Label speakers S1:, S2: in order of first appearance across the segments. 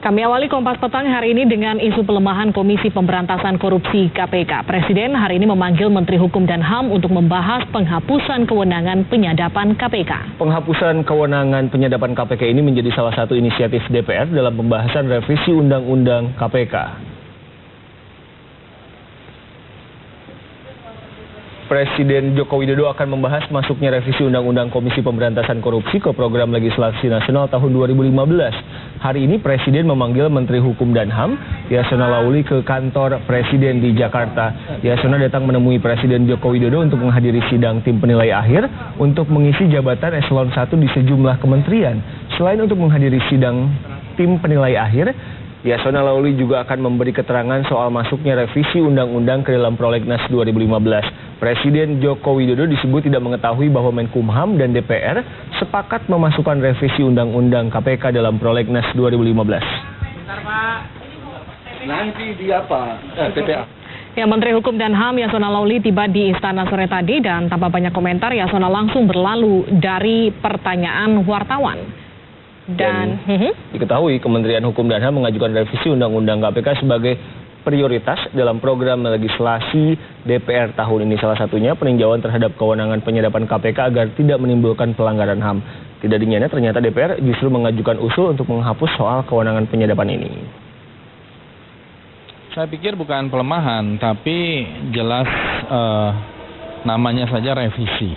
S1: Kami awali Kompas Petang hari ini dengan isu pelemahan Komisi Pemberantasan Korupsi KPK. Presiden hari ini memanggil Menteri Hukum dan HAM untuk membahas penghapusan kewenangan penyadapan KPK.
S2: Penghapusan kewenangan penyadapan KPK ini menjadi salah satu inisiatif DPR dalam pembahasan revisi Undang-Undang KPK. Presiden Joko Widodo akan membahas masuknya revisi Undang-Undang Komisi Pemberantasan Korupsi ke program legislasi nasional tahun 2015. Hari ini Presiden memanggil Menteri Hukum dan HAM, Yasona Lawli, ke kantor Presiden di Jakarta. Yasona datang menemui Presiden Joko Widodo untuk menghadiri sidang tim penilai akhir untuk mengisi jabatan eselon 1 di sejumlah kementerian. Selain untuk menghadiri sidang tim penilai akhir, Yasona Lawli juga akan memberi keterangan soal masuknya revisi undang-undang ke dalam prolegnas 2015. Presiden Joko Widodo disebut tidak mengetahui bahwa Menkumham dan DPR sepakat memasukkan revisi undang-undang KPK dalam prolegnas 2015.
S3: Bentar, Pak. Nanti di apa? TPA.
S1: Ya, Menteri Hukum dan HAM Yasona Lawli tiba di Istana sore tadi dan tanpa banyak komentar Yasona langsung berlalu dari pertanyaan wartawan. Dan
S2: diketahui Kementerian Hukum dan HAM mengajukan revisi Undang-Undang KPK sebagai prioritas dalam program legislasi DPR tahun ini. Salah satunya peninjauan terhadap kewenangan penyadapan KPK agar tidak menimbulkan pelanggaran HAM. Tidak dinginnya ternyata DPR justru mengajukan usul untuk menghapus soal kewenangan penyadapan ini.
S4: Saya pikir bukan pelemahan, tapi jelas namanya saja revisi.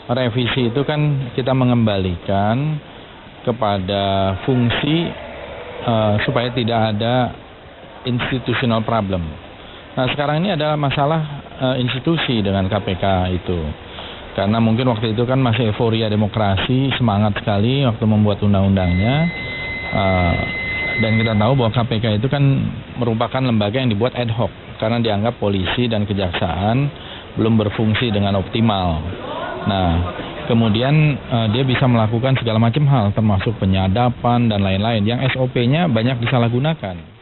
S4: Revisi itu kan kita mengembalikan kepada fungsi supaya tidak ada institutional problem. Nah, sekarang ini adalah masalah institusi dengan KPK itu. Karena mungkin waktu itu kan masih euforia demokrasi, semangat sekali waktu membuat undang-undangnya. Dan kita tahu bahwa KPK itu kan merupakan lembaga yang dibuat ad hoc karena dianggap polisi dan kejaksaan belum berfungsi dengan optimal. Nah, kemudian dia bisa melakukan segala macam hal termasuk penyadapan dan lain-lain yang SOP-nya banyak disalahgunakan.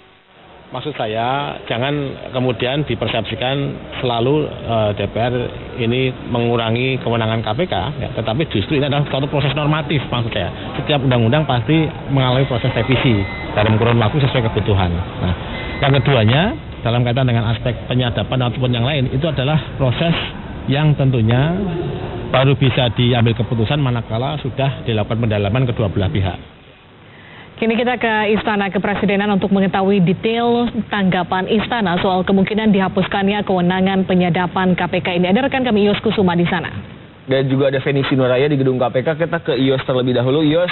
S5: Maksud saya jangan kemudian dipersepsikan selalu DPR ini mengurangi kewenangan KPK, ya, tetapi justru ini adalah suatu proses normatif maksud saya. Setiap undang-undang pasti mengalami proses revisi dalam kurun waktu sesuai kebutuhan. Nah, yang keduanya dalam kaitan dengan aspek penyadapan ataupun yang lain itu adalah proses yang tentunya baru bisa diambil keputusan manakala sudah dilakukan pendalaman kedua belah pihak.
S1: Kini kita ke Istana Kepresidenan untuk mengetahui detail tanggapan Istana soal kemungkinan dihapuskannya kewenangan penyadapan KPK ini. Ada rekan kami Yos Kusuma di sana.
S2: Dan juga ada Feni Sinuraya di gedung KPK. Kita ke Yos terlebih dahulu. Yos,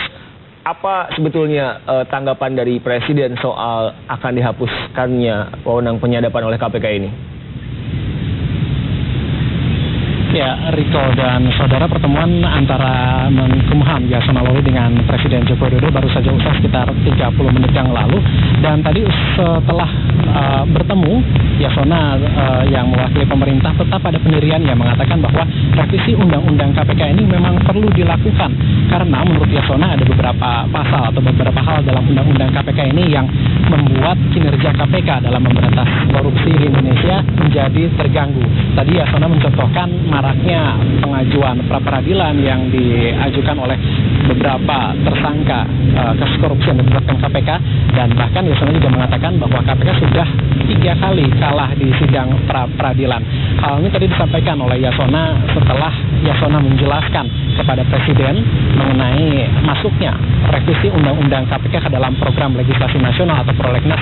S2: apa sebetulnya tanggapan dari Presiden soal akan dihapuskannya wewenang penyadapan oleh KPK ini?
S6: Ya, Riko dan saudara, pertemuan antara Menkumham Yasona Lawli dengan Presiden Joko Widodo baru saja usai sekitar 30 menit yang lalu. Dan tadi setelah bertemu, Yasona yang mewakili pemerintah tetap ada pendirian yang mengatakan bahwa revisi Undang-Undang KPK ini memang perlu dilakukan. Karena menurut Yasona ada beberapa pasal atau beberapa hal dalam Undang-Undang KPK ini yang membuat kinerja KPK dalam memberantas korupsi di Indonesia menjadi terganggu. Tadi Yasona mencontohkan maraknya pengajuan pra-peradilan yang diajukan oleh beberapa tersangka kasus korupsi yang dilakukan KPK, dan bahkan Yasona juga mengatakan bahwa KPK sudah 3 kali kalah di sidang pra-peradilan. Hal ini tadi disampaikan oleh Yasona setelah Yasona menjelaskan kepada Presiden mengenai masuknya revisi Undang-Undang KPK ke dalam program legislasi nasional atau prolegnas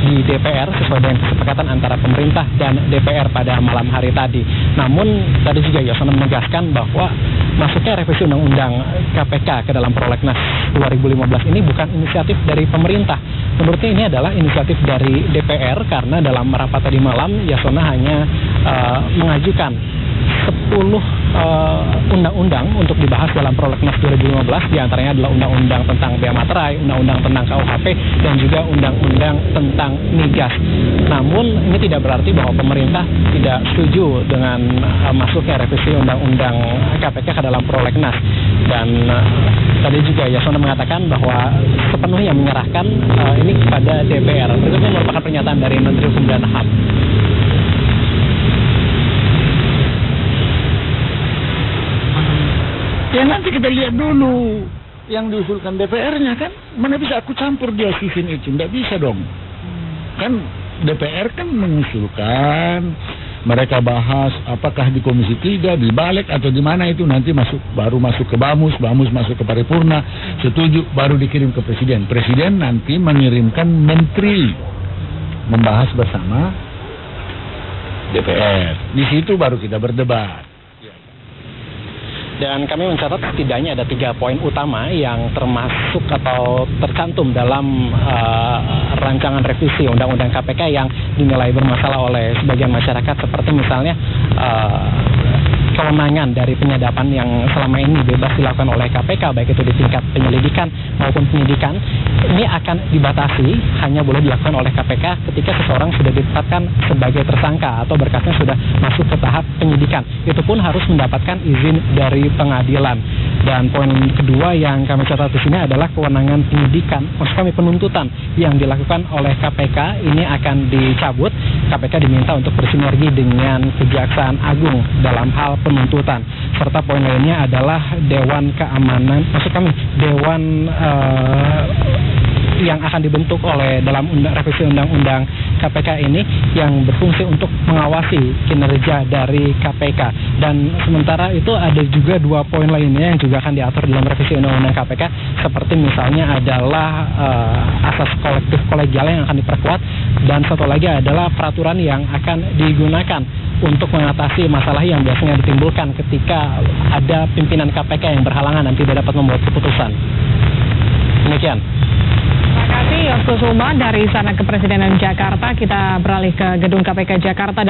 S6: di DPR sesuai dengan kesepakatan antara pemerintah dan DPR pada malam hari tadi. Namun tadi juga Yasona menegaskan bahwa masuknya revisi Undang-Undang KPK ke dalam prolegnas 2015 ini bukan inisiatif dari pemerintah. Menurutnya ini adalah inisiatif dari DPR karena dalam rapat tadi malam Yasona hanya mengajukan 10 undang-undang untuk dibahas dalam prolegnas 2015, diantaranya adalah undang-undang tentang bea materai, undang-undang tentang KUHP, dan juga undang-undang tentang migas. Namun ini tidak berarti bahwa pemerintah tidak setuju dengan masuknya revisi undang-undang KPK ke dalam prolegnas. Dan tadi juga Yasona mengatakan bahwa sepenuhnya menyerahkan ini kepada DPR. Berikutnya merupakan pernyataan dari Menteri Hukum dan HAM.
S3: Ya nanti kita lihat dulu. yang diusulkan DPR-nya kan. Mana bisa aku campur dia susun itu, tidak bisa dong. Kan DPR kan mengusulkan, mereka bahas apakah di Komisi 3, di Balik atau di mana itu nanti baru masuk ke Bamus masuk ke paripurna, setuju baru dikirim ke Presiden. Presiden nanti mengirimkan menteri membahas bersama DPR. Di situ baru kita berdebat.
S6: Dan kami mencatat setidaknya ada 3 poin utama yang termasuk atau tercantum dalam rancangan revisi Undang-Undang KPK yang dinilai bermasalah oleh sebagian masyarakat, seperti misalnya kewenangan dari penyadapan yang selama ini bebas dilakukan oleh KPK, baik itu di tingkat penyelidikan maupun penyidikan, ini akan dibatasi, hanya boleh dilakukan oleh KPK ketika seseorang sudah ditetapkan sebagai tersangka atau berkasnya sudah masuk ke tahap penyidikan. Itu pun harus mendapatkan izin dari pengadilan. Dan poin kedua yang kami catat di sini adalah kewenangan penyidikan, maksud kami penuntutan yang dilakukan oleh KPK ini akan dicabut. KPK diminta untuk bersinergi dengan Kejaksaan Agung dalam hal penuntutan. Serta poin lainnya adalah Dewan Keamanan, maksud kami Dewan yang akan dibentuk oleh dalam revisi Undang-Undang KPK ini yang berfungsi untuk mengawasi kinerja dari KPK. Dan sementara itu ada juga 2 poin lainnya yang juga akan diatur dalam revisi Undang-Undang KPK, seperti misalnya adalah asas kolektif kolegial yang akan diperkuat, dan satu lagi adalah peraturan yang akan digunakan untuk mengatasi masalah yang biasanya ditimbulkan ketika ada pimpinan KPK yang berhalangan dan tidak dapat membuat keputusan. Demikian.
S1: Terima kasih Yos Kusuma dari sana Kepresidenan Jakarta. Kita beralih ke gedung KPK Jakarta.